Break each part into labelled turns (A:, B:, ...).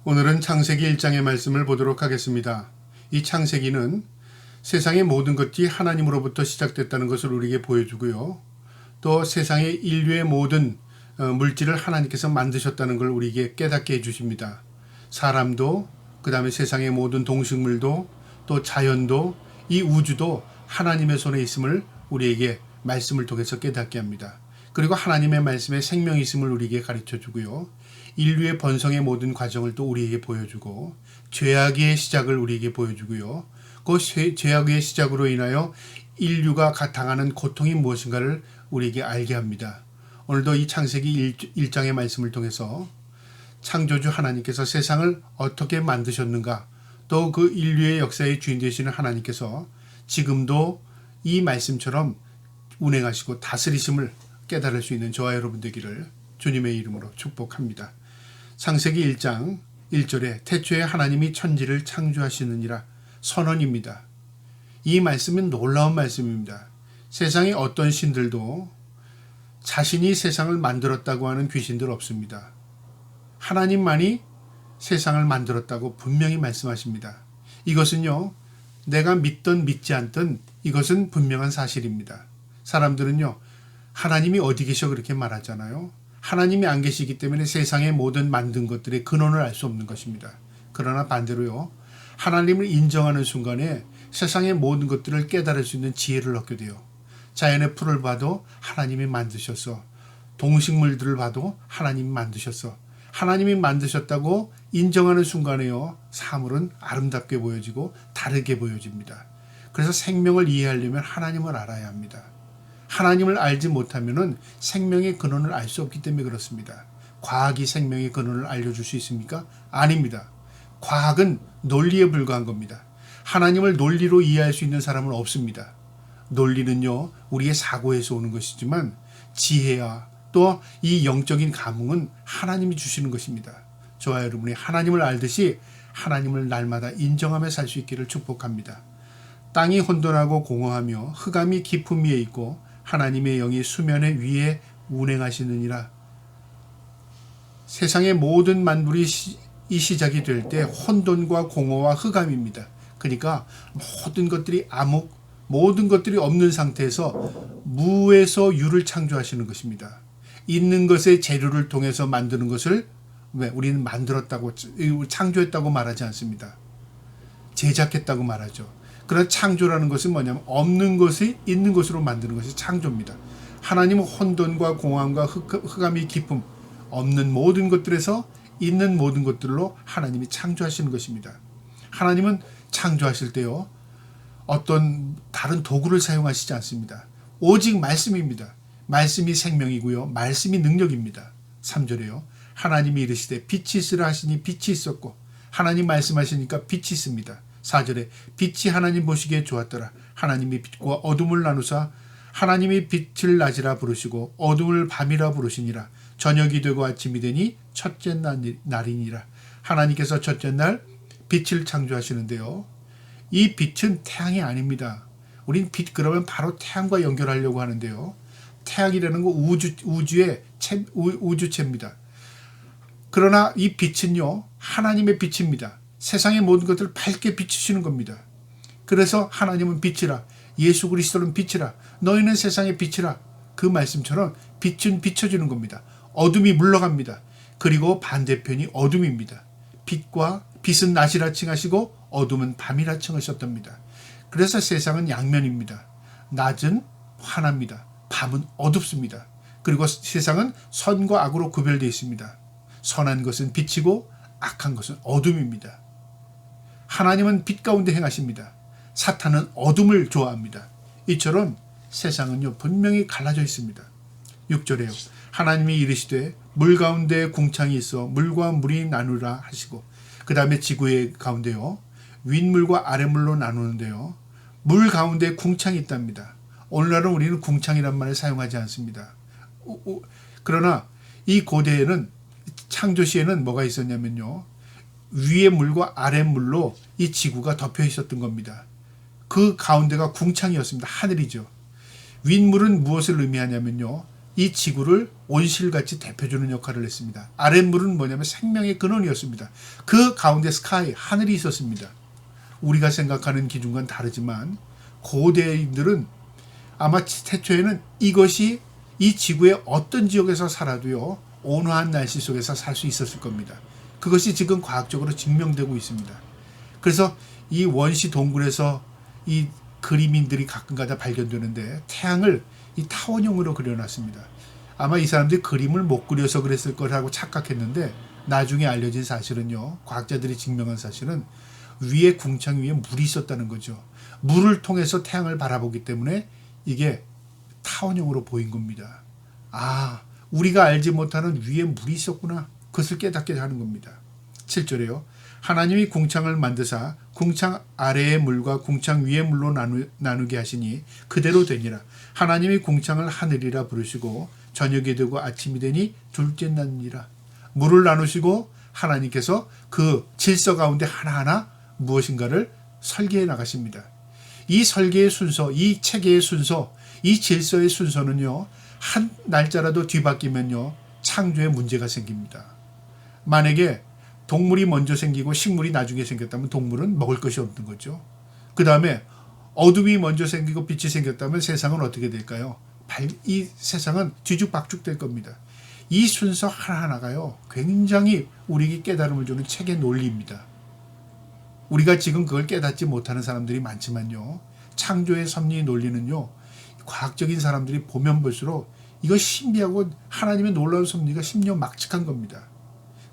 A: 오늘은 창세기 1장의 말씀을 보도록 하겠습니다. 이 창세기는 세상의 모든 것이 하나님으로부터 시작됐다는 것을 우리에게 보여주고요. 또 세상의 인류의 모든 물질을 하나님께서 만드셨다는 걸 우리에게 깨닫게 해주십니다. 사람도, 그 다음에 세상의 모든 동식물도, 또 자연도, 이 우주도 하나님의 손에 있음을 우리에게 말씀을 통해서 깨닫게 합니다. 그리고 하나님의 말씀에 생명이 있음을 우리에게 가르쳐 주고요. 인류의 번성의 모든 과정을 또 우리에게 보여주고, 죄악의 시작을 우리에게 보여주고요. 그 죄악의 시작으로 인하여 인류가 당하는 고통이 무엇인가를 우리에게 알게 합니다. 오늘도 이 창세기 1장의 말씀을 통해서 창조주 하나님께서 세상을 어떻게 만드셨는가, 또 그 인류의 역사의 주인 되시는 하나님께서 지금도 이 말씀처럼 운행하시고 다스리심을 깨달을 수 있는 저와 여러분 되기를 주님의 이름으로 축복합니다. 창세기 1장 1절에 태초에 하나님이 천지를 창조하시느니라 선언입니다. 이 말씀은 놀라운 말씀입니다. 세상의 어떤 신들도 자신이 세상을 만들었다고 하는 귀신들 없습니다. 하나님만이 세상을 만들었다고 분명히 말씀하십니다. 이것은요, 내가 믿든 믿지 않든 이것은 분명한 사실입니다. 사람들은요, 하나님이 어디 계셔 그렇게 말하잖아요. 하나님이 안 계시기 때문에 세상의 모든 만든 것들의 근원을 알 수 없는 것입니다. 그러나 반대로요, 하나님을 인정하는 순간에 세상의 모든 것들을 깨달을 수 있는 지혜를 얻게 돼요. 자연의 풀을 봐도 하나님이 만드셨어. 동식물들을 봐도 하나님이 만드셨어. 하나님이 만드셨다고 인정하는 순간에요, 사물은 아름답게 보여지고 다르게 보여집니다. 그래서 생명을 이해하려면 하나님을 알아야 합니다. 하나님을 알지 못하면 생명의 근원을 알 수 없기 때문에 그렇습니다. 과학이 생명의 근원을 알려줄 수 있습니까? 아닙니다. 과학은 논리에 불과한 겁니다. 하나님을 논리로 이해할 수 있는 사람은 없습니다. 논리는요, 우리의 사고에서 오는 것이지만 지혜와 또 이 영적인 감흥은 하나님이 주시는 것입니다. 저와 여러분이 하나님을 알듯이 하나님을 날마다 인정하며 살 수 있기를 축복합니다. 땅이 혼돈하고 공허하며 흑암이 깊음 위에 있고 하나님의 영이 수면의 위에 운행하시느니라. 세상의 모든 만물이 이 시작이 될 때 혼돈과 공허와 흑암입니다. 그러니까 모든 것들이 암흑, 모든 것들이 없는 상태에서 무에서 유를 창조하시는 것입니다. 있는 것의 재료를 통해서 만드는 것을 우리는 만들었다고, 창조했다고 말하지 않습니다. 제작했다고 말하죠. 그러나 창조라는 것은 뭐냐면 없는 것이 있는 것으로 만드는 것이 창조입니다. 하나님은 혼돈과 공허함과 흑암이 깊음, 없는 모든 것들에서 있는 모든 것들로 하나님이 창조하시는 것입니다. 하나님은 창조하실 때요, 어떤 다른 도구를 사용하시지 않습니다. 오직 말씀입니다. 말씀이 생명이고요, 말씀이 능력입니다. 3절에요. 하나님이 이르시되 빛이 있으라 하시니 빛이 있었고 하나님 말씀하시니까 빛이 있습니다. 4절에 빛이 하나님 보시기에 좋았더라. 하나님이 빛과 어둠을 나누사 하나님이 빛을 낮이라 부르시고 어둠을 밤이라 부르시니라. 저녁이 되고 아침이 되니 첫째 날이니라. 하나님께서 첫째 날 빛을 창조하시는데요, 이 빛은 태양이 아닙니다. 우린 빛 그러면 바로 태양과 연결하려고 하는데요, 태양이라는 거 우주체입니다. 그러나 이 빛은요, 하나님의 빛입니다. 세상의 모든 것들을 밝게 비추시는 겁니다. 그래서 하나님은 빛이라, 예수 그리스도는 빛이라, 너희는 세상의 빛이라, 그 말씀처럼 빛은 비춰주는 겁니다. 어둠이 물러갑니다. 그리고 반대편이 어둠입니다. 빛은 낮이라 칭하시고 어둠은 밤이라 칭하셨답니다. 그래서 세상은 양면입니다. 낮은 환합니다. 밤은 어둡습니다. 그리고 세상은 선과 악으로 구별되어 있습니다. 선한 것은 빛이고 악한 것은 어둠입니다. 하나님은 빛 가운데 행하십니다. 사탄은 어둠을 좋아합니다. 이처럼 세상은요, 분명히 갈라져 있습니다. 6절에요. 하나님이 이르시되 물 가운데 궁창이 있어 물과 물이 나누라 하시고, 그 다음에 지구의 가운데요, 윗물과 아랫물로 나누는데요, 물 가운데 궁창이 있답니다. 오늘날은 우리는 궁창이란 말을 사용하지 않습니다. 그러나 이 고대에는, 창조시에는 뭐가 있었냐면요, 위의 물과 아래 물로 이 지구가 덮여 있었던 겁니다. 그 가운데가 궁창이었습니다. 하늘이죠. 윗물은 무엇을 의미하냐면요, 이 지구를 온실같이 대표주는 역할을 했습니다. 아랫물은 뭐냐면 생명의 근원이었습니다. 그 가운데 스카이, 하늘이 있었습니다. 우리가 생각하는 기준과는 다르지만 고대인들은 아마 태초에는 이것이 이 지구의 어떤 지역에서 살아도요, 온화한 날씨 속에서 살 수 있었을 겁니다. 그것이 지금 과학적으로 증명되고 있습니다. 그래서 이 원시 동굴에서 이 그림인들이 가끔가다 발견되는데 태양을 이 타원형으로 그려놨습니다. 아마 이 사람들이 그림을 못 그려서 그랬을 거라고 착각했는데 나중에 알려진 사실은요, 과학자들이 증명한 사실은 위에 궁창 위에 물이 있었다는 거죠. 물을 통해서 태양을 바라보기 때문에 이게 타원형으로 보인 겁니다. 아, 우리가 알지 못하는 위에 물이 있었구나. 그것을 깨닫게 하는 겁니다. 7절에요. 하나님이 궁창을 만드사 궁창 아래의 물과 궁창 위의 물로 나누게 하시니 그대로 되니라. 하나님이 궁창을 하늘이라 부르시고 저녁이 되고 아침이 되니 둘째 날이라. 물을 나누시고 하나님께서 그 질서 가운데 하나하나 무엇인가를 설계해 나가십니다. 이 설계의 순서, 이 체계의 순서, 이 질서의 순서는요, 한 날짜라도 뒤바뀌면요, 창조에 문제가 생깁니다. 만약에 동물이 먼저 생기고 식물이 나중에 생겼다면 동물은 먹을 것이 없는 거죠. 그 다음에 어둠이 먼저 생기고 빛이 생겼다면 세상은 어떻게 될까요? 이 세상은 뒤죽박죽 될 겁니다. 이 순서 하나하나가요, 굉장히 우리에게 깨달음을 주는 책의 논리입니다. 우리가 지금 그걸 깨닫지 못하는 사람들이 많지만요, 창조의 섭리 논리는요, 과학적인 사람들이 보면 볼수록 이거 신비하고 하나님의 놀라운 섭리가 심려 막측한 겁니다.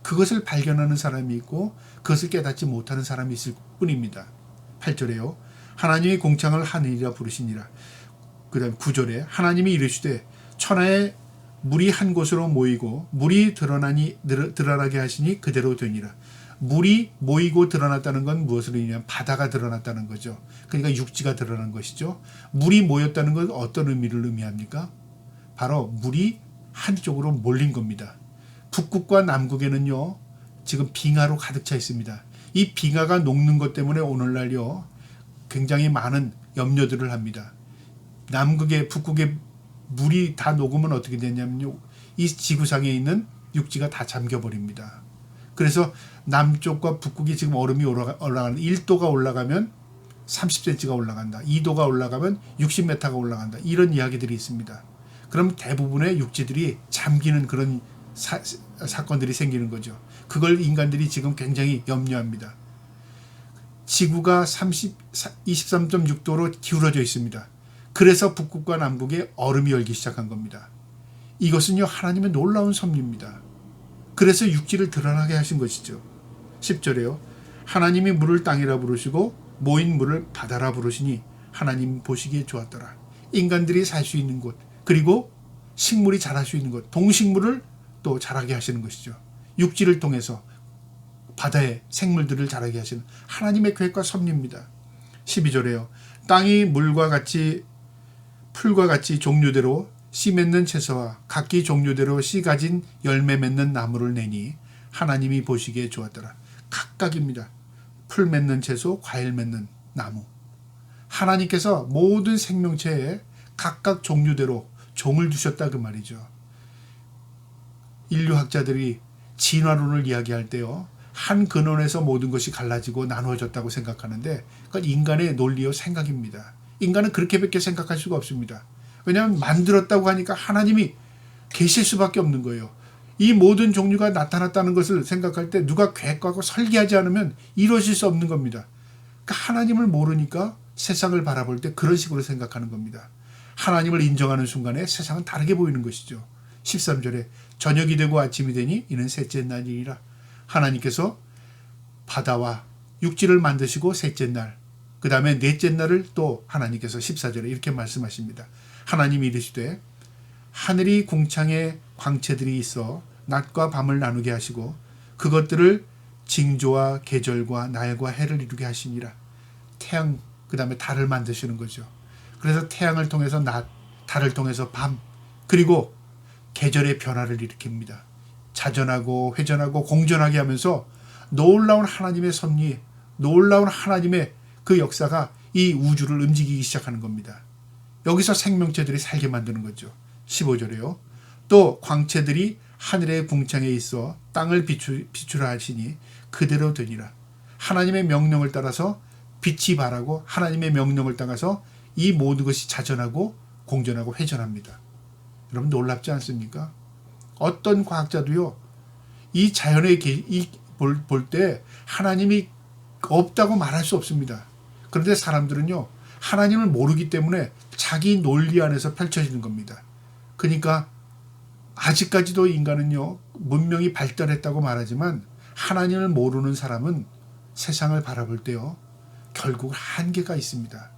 A: 그것을 발견하는 사람이 있고 그것을 깨닫지 못하는 사람이 있을 뿐입니다. 8절에요. 하나님이 궁창을 하늘이라 부르시니라. 그 다음 9절에 하나님이 이르시되 천하에 물이 한 곳으로 모이고 물이 드러나게 하시니 그대로 되니라. 물이 모이고 드러났다는 건 무엇을 의미하냐면 바다가 드러났다는 거죠. 그러니까 육지가 드러난 것이죠. 물이 모였다는 건 어떤 의미를 의미합니까? 바로 물이 한쪽으로 몰린 겁니다. 북극과 남극에는요, 지금 빙하로 가득 차 있습니다. 이 빙하가 녹는 것 때문에 오늘날요, 굉장히 많은 염려들을 합니다. 남극에, 북극에 물이 다 녹으면 어떻게 되냐면요, 이 지구상에 있는 육지가 다 잠겨버립니다. 그래서 남쪽과 북극이 지금 얼음이 올라가는 1도가 올라가면 30cm가 올라간다. 2도가 올라가면 60m가 올라간다. 이런 이야기들이 있습니다. 그럼 대부분의 육지들이 잠기는 그런 사건들이 생기는 거죠. 그걸 인간들이 지금 굉장히 염려합니다. 지구가 23.6도로 기울어져 있습니다. 그래서 북극과 남극에 얼음이 열기 시작한 겁니다. 이것은요, 하나님의 놀라운 섭리입니다. 그래서 육지를 드러나게 하신 것이죠. 10절에요. 하나님이 물을 땅이라 부르시고 모인 물을 바다라 부르시니 하나님 보시기에 좋았더라. 인간들이 살 수 있는 곳, 그리고 식물이 자랄 수 있는 곳, 동식물을 또 자라게 하시는 것이죠. 육지를 통해서 바다의 생물들을 자라게 하시는 하나님의 계획과 섭리입니다. 12절에요. 땅이 물과 같이 풀과 같이 종류대로 씨 맺는 채소와 각기 종류대로 씨 가진 열매 맺는 나무를 내니 하나님이 보시기에 좋았더라. 각각입니다. 풀 맺는 채소, 과일 맺는 나무. 하나님께서 모든 생명체에 각각 종류대로 종을 두셨다 그 말이죠. 인류학자들이 진화론을 이야기할 때요, 한 근원에서 모든 것이 갈라지고 나누어졌다고 생각하는데 그건 인간의 논리요 생각입니다. 인간은 그렇게밖에 생각할 수가 없습니다. 왜냐하면 만들었다고 하니까 하나님이 계실 수밖에 없는 거예요. 이 모든 종류가 나타났다는 것을 생각할 때 누가 계획하고 설계하지 않으면 이루어질 수 없는 겁니다. 그러니까 하나님을 모르니까 세상을 바라볼 때 그런 식으로 생각하는 겁니다. 하나님을 인정하는 순간에 세상은 다르게 보이는 것이죠. 13절에 저녁이 되고 아침이 되니 이는 셋째 날이라. 하나님께서 바다와 육지를 만드시고 셋째 날, 그 다음에 넷째 날을 또 하나님께서 14절에 이렇게 말씀하십니다. 하나님이 이르시되 하늘이 궁창에 광채들이 있어 낮과 밤을 나누게 하시고 그것들을 징조와 계절과 날과 해를 이루게 하시니라. 태양, 그 다음에 달을 만드시는 거죠. 그래서 태양을 통해서 낮, 달을 통해서 밤, 그리고 계절의 변화를 일으킵니다. 자전하고 회전하고 공전하게 하면서 놀라운 하나님의 섭리, 놀라운 하나님의 그 역사가 이 우주를 움직이기 시작하는 겁니다. 여기서 생명체들이 살게 만드는 거죠. 15절에요. 또 광채들이 하늘의 궁창에 있어 땅을 비추라 하시니 그대로 되니라. 하나님의 명령을 따라서 빛이 발하고 하나님의 명령을 따라서 이 모든 것이 자전하고 공전하고 회전합니다. 여러분 놀랍지 않습니까? 어떤 과학자도요, 이 자연의 볼 때 하나님이 없다고 말할 수 없습니다. 그런데 사람들은요, 하나님을 모르기 때문에 자기 논리 안에서 펼쳐지는 겁니다. 그러니까 아직까지도 인간은요, 문명이 발달했다고 말하지만 하나님을 모르는 사람은 세상을 바라볼 때요, 결국 한계가 있습니다.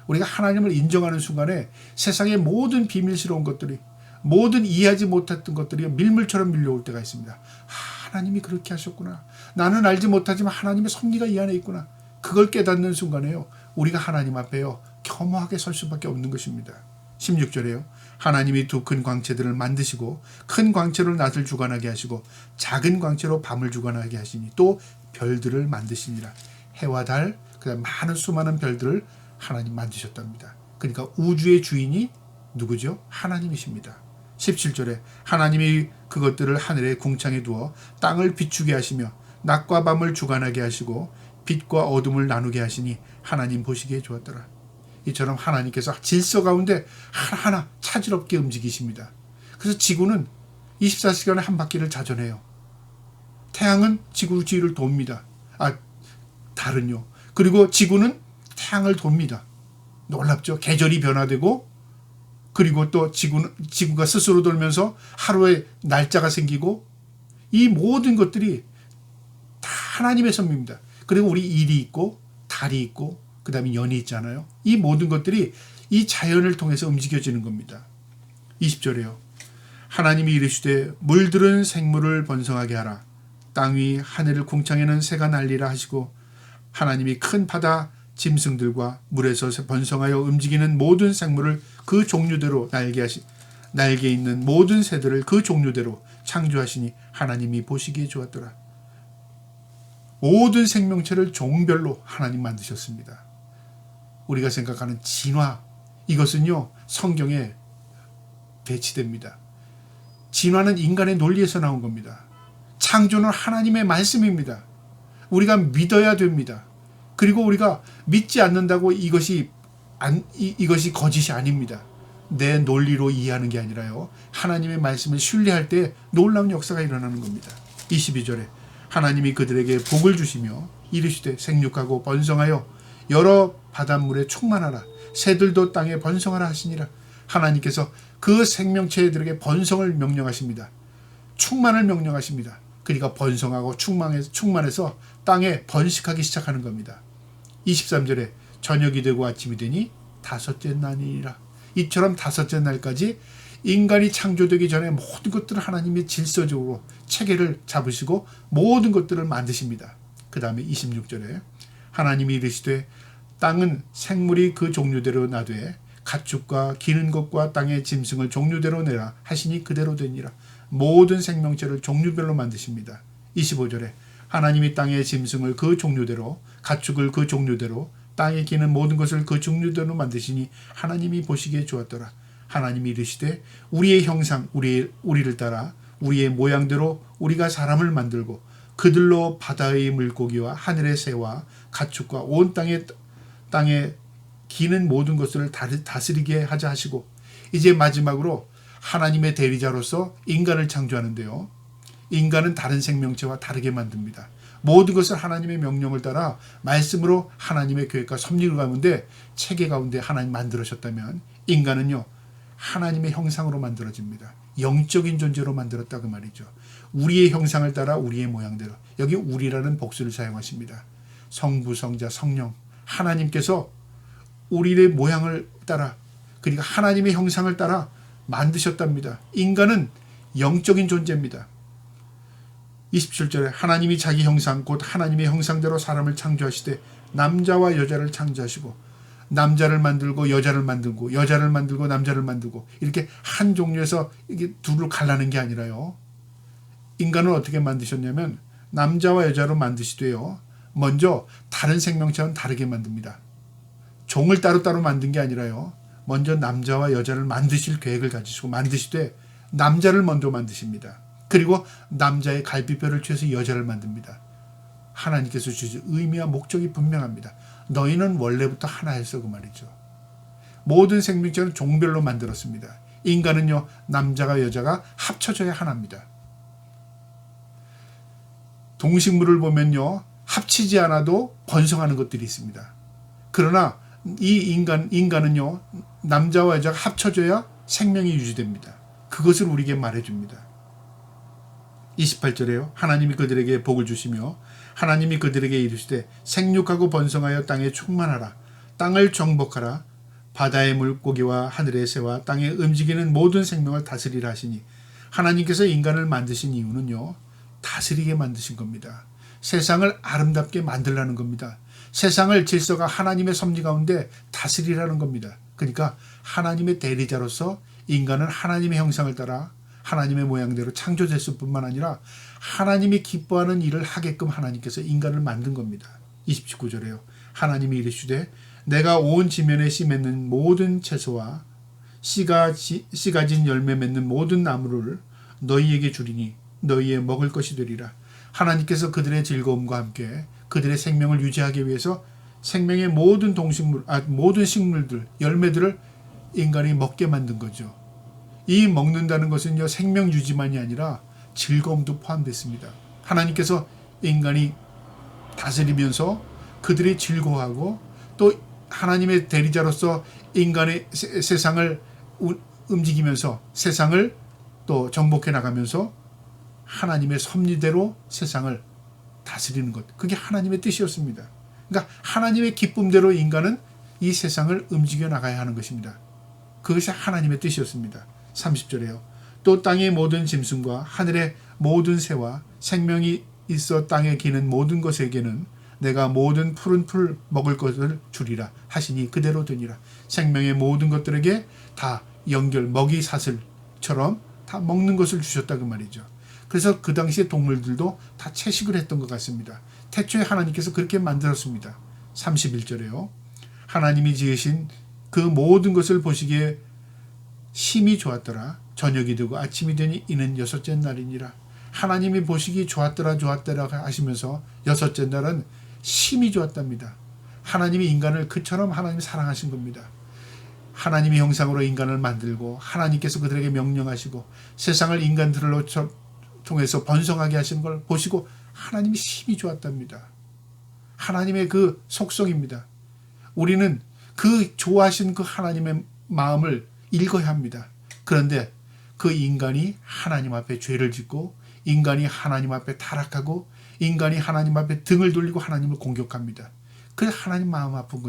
A: 우리가 하나님을 인정하는 순간에 세상의 모든 비밀스러운 것들이, 모든 이해하지 못했던 것들이 밀물처럼 밀려올 때가 있습니다. 하나님이 그렇게 하셨구나. 나는 알지 못하지만 하나님의 섭리가 이 안에 있구나. 그걸 깨닫는 순간에요, 우리가 하나님 앞에요, 겸허하게 설 수밖에 없는 것입니다. 16절에요. 하나님이 두 큰 광채들을 만드시고 큰 광채로 낮을 주관하게 하시고 작은 광채로 밤을 주관하게 하시니 또 별들을 만드시니라. 해와 달, 그다음 많은 수많은 별들을 하나님 만드셨답니다. 그러니까 우주의 주인이 누구죠? 하나님이십니다. 17절에 하나님이 그것들을 하늘의 궁창에 두어 땅을 비추게 하시며 낮과 밤을 주관하게 하시고 빛과 어둠을 나누게 하시니 하나님 보시기에 좋았더라. 이처럼 하나님께서 질서 가운데 하나하나 차질없게 움직이십니다. 그래서 지구는 24시간에 한 바퀴를 자전해요. 태양은 지구 주위를 돕니다. 달은요. 그리고 지구는 태양을 돕니다. 놀랍죠? 계절이 변화되고, 그리고 또 지구가 스스로 돌면서 하루에 날짜가 생기고, 이 모든 것들이 다 하나님의 섭리입니다. 그리고 우리 일이 있고 달이 있고 그 다음에 연이 있잖아요. 이 모든 것들이 이 자연을 통해서 움직여지는 겁니다. 20절에요. 하나님이 이르시되 물들은 생물을 번성하게 하라. 땅 위 하늘을 궁창에는 새가 날리라 하시고 하나님이 큰 바다 짐승들과 물에서 번성하여 움직이는 모든 생물을 그 종류대로 날개 있는 모든 새들을 그 종류대로 창조하시니 하나님이 보시기에 좋았더라. 모든 생명체를 종별로 하나님 만드셨습니다. 우리가 생각하는 진화, 이것은요 성경에 배치됩니다. 진화는 인간의 논리에서 나온 겁니다. 창조는 하나님의 말씀입니다. 우리가 믿어야 됩니다. 그리고 우리가 믿지 않는다고 이것이 거짓이 아닙니다. 내 논리로 이해하는 게 아니라요, 하나님의 말씀을 신뢰할 때 놀라운 역사가 일어나는 겁니다. 22절에 하나님이 그들에게 복을 주시며 이르시되 생육하고 번성하여 여러 바닷물에 충만하라. 새들도 땅에 번성하라 하시니라. 하나님께서 그 생명체들에게 번성을 명령하십니다. 충만을 명령하십니다. 그러니까 번성하고 충만해서 땅에 번식하기 시작하는 겁니다. 23절에 저녁이 되고 아침이 되니 다섯째 날이니라. 이처럼 다섯째 날까지 인간이 창조되기 전에 모든 것들을 하나님이 질서적으로 체계를 잡으시고 모든 것들을 만드십니다. 그 다음에 26절에 하나님이 이르시되 땅은 생물이 그 종류대로 나되 가축과 기는 것과 땅의 짐승을 종류대로 내라 하시니 그대로 되니라. 모든 생명체를 종류별로 만드십니다. 25절에 하나님이 땅의 짐승을 그 종류대로 가축을 그 종류대로 땅에 기는 모든 것을 그 종류대로 만드시니 하나님이 보시기에 좋았더라. 하나님이 이르시되 우리의 형상 우리를 따라 우리의 모양대로 우리가 사람을 만들고 그들로 바다의 물고기와 하늘의 새와 가축과 온 땅에 기는 모든 것을 다스리게 하자 하시고, 이제 마지막으로 하나님의 대리자로서 인간을 창조하는데요, 인간은 다른 생명체와 다르게 만듭니다. 모든 것을 하나님의 명령을 따라 말씀으로 하나님의 계획과 섭리 가운데 체계 가운데 하나님 만들으셨다면 인간은요 하나님의 형상으로 만들어집니다. 영적인 존재로 만들었다 그 말이죠. 우리의 형상을 따라 우리의 모양대로. 여기 우리라는 복수를 사용하십니다. 성부, 성자, 성령, 하나님께서 우리의 모양을 따라, 그러니까 하나님의 형상을 따라 만드셨답니다. 인간은 영적인 존재입니다. 27절에 하나님이 자기 형상 곧 하나님의 형상대로 사람을 창조하시되 남자와 여자를 창조하시고, 남자를 만들고 여자를 만들고 여자를 만들고 남자를 만들고, 이렇게 한 종류에서 이게 둘을 갈라는 게 아니라요, 인간을 어떻게 만드셨냐면 남자와 여자로 만드시되요 먼저 다른 생명체와는 다르게 만듭니다. 종을 따로따로 만든 게 아니라요, 먼저 남자와 여자를 만드실 계획을 가지시고 만드시되 남자를 먼저 만드십니다. 그리고 남자의 갈비뼈를 취해서 여자를 만듭니다. 하나님께서 주신 의미와 목적이 분명합니다. 너희는 원래부터 하나였어 그 말이죠. 모든 생명체는 종별로 만들었습니다. 인간은요, 남자가 여자가 합쳐져야 하나입니다. 동식물을 보면요, 합치지 않아도 번성하는 것들이 있습니다. 그러나 이 인간은요, 남자와 여자가 합쳐져야 생명이 유지됩니다. 그것을 우리에게 말해줍니다. 28절에요. 하나님이 그들에게 복을 주시며 하나님이 그들에게 이르시되 생육하고 번성하여 땅에 충만하라. 땅을 정복하라. 바다의 물고기와 하늘의 새와 땅에 움직이는 모든 생명을 다스리라 하시니, 하나님께서 인간을 만드신 이유는요, 다스리게 만드신 겁니다. 세상을 아름답게 만들라는 겁니다. 세상을 질서가 하나님의 섭리 가운데 다스리라는 겁니다. 그러니까 하나님의 대리자로서 인간은 하나님의 형상을 따라 하나님의 모양대로 창조됐을 뿐만 아니라 하나님이 기뻐하는 일을 하게끔 하나님께서 인간을 만든 겁니다. 29절에요. 하나님이 이르시되 내가 온 지면에 씨 맺는 모든 채소와 씨가 진 열매 맺는 모든 나무를 너희에게 주리니 너희의 먹을 것이 되리라. 하나님께서 그들의 즐거움과 함께 그들의 생명을 유지하기 위해서 생명의 모든 모든 식물들, 열매들을 인간이 먹게 만든 거죠. 이 먹는다는 것은요, 생명 유지만이 아니라 즐거움도 포함됐습니다. 하나님께서 인간이 다스리면서 그들이 즐거워하고 또 하나님의 대리자로서 인간의 세상을 움직이면서 세상을 또 정복해 나가면서 하나님의 섭리대로 세상을 다스리는 것, 그게 하나님의 뜻이었습니다. 그러니까 하나님의 기쁨대로 인간은 이 세상을 움직여 나가야 하는 것입니다. 그것이 하나님의 뜻이었습니다. 30절에요. 또 땅의 모든 짐승과 하늘의 모든 새와 생명이 있어 땅에 기는 모든 것에게는 내가 모든 푸른 풀 먹을 것을 주리라 하시니 그대로 되니라. 생명의 모든 것들에게 다 먹이 사슬처럼 다 먹는 것을 주셨다 그 말이죠. 그래서 그 당시에 동물들도 다 채식을 했던 것 같습니다. 태초에 하나님께서 그렇게 만들었습니다. 31절에요. 하나님이 지으신 그 모든 것을 보시기에 심히 좋았더라. 저녁이 되고 아침이 되니 이는 여섯째 날이니라. 하나님이 보시기 좋았더라 하시면서 여섯째 날은 심히 좋았답니다. 하나님이 인간을 그처럼 하나님이 사랑하신 겁니다. 하나님의 형상으로 인간을 만들고 하나님께서 그들에게 명령하시고 세상을 인간들로 통해서 번성하게 하시는 걸 보시고 하나님이 심히 좋았답니다. 하나님의 그 속성입니다. 우리는 그 좋아하신 그 하나님의 마음을 읽어야 합니다. 그런데 그 인간이 하나님 앞에 죄를 짓고 인간이 하나님 앞에 타락하고 인간이 하나님 앞에 등을 돌리고 하나님을 공격합니다. 그래서 하나님 마음 아픈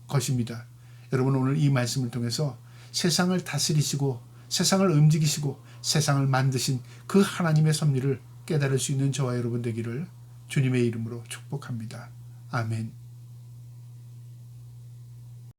A: 것입니다. 여러분, 오늘 이 말씀을 통해서 세상을 다스리시고 세상을 움직이시고 세상을 만드신 그 하나님의 섭리를 깨달을 수 있는 저와 여러분 되기를 주님의 이름으로 축복합니다. 아멘.